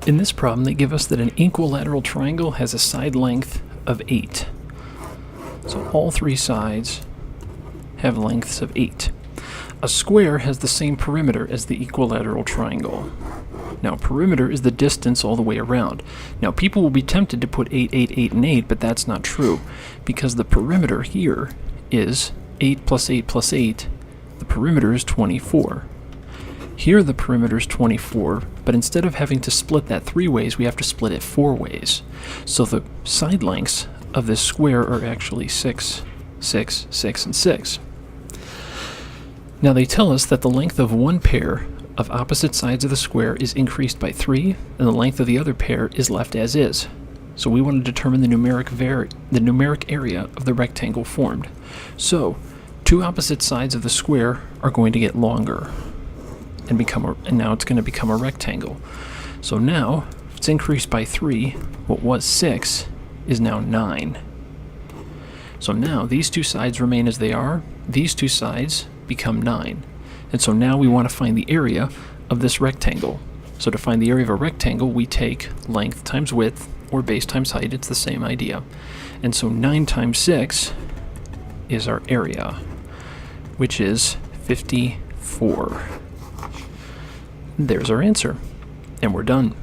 In this problem, they give us that an equilateral triangle has a side length of 8. So all three sides have lengths of 8. A square has the same perimeter as the equilateral triangle. Now, perimeter is the distance all the way around. Now, people will be tempted to put 8, 8, 8, and 8, but that's not true, because the perimeter here is 8 plus 8 plus 8. The perimeter is 24. Here the perimeter is 24, but instead of having to split that 3 ways, we have to split it 4 ways. So the side lengths of this square are actually 6, 6, 6, and 6. Now they tell us that the length of one pair of opposite sides of the square is increased by 3, and the length of the other pair is left as is. So we want to determine the numeric area of the rectangle formed. So 2 opposite sides of the square are going to get longer, and now it's going to become a rectangle. So now it's increased by 3. What was 6 is now 9. So now these 2 sides remain as they are. These 2 sides become 9. And so now we want to find the area of this rectangle. So to find the area of a rectangle, we take length times width, or base times height. It's the same idea. And so 9 times 6 is our area, which is 54. There's our answer, and we're done.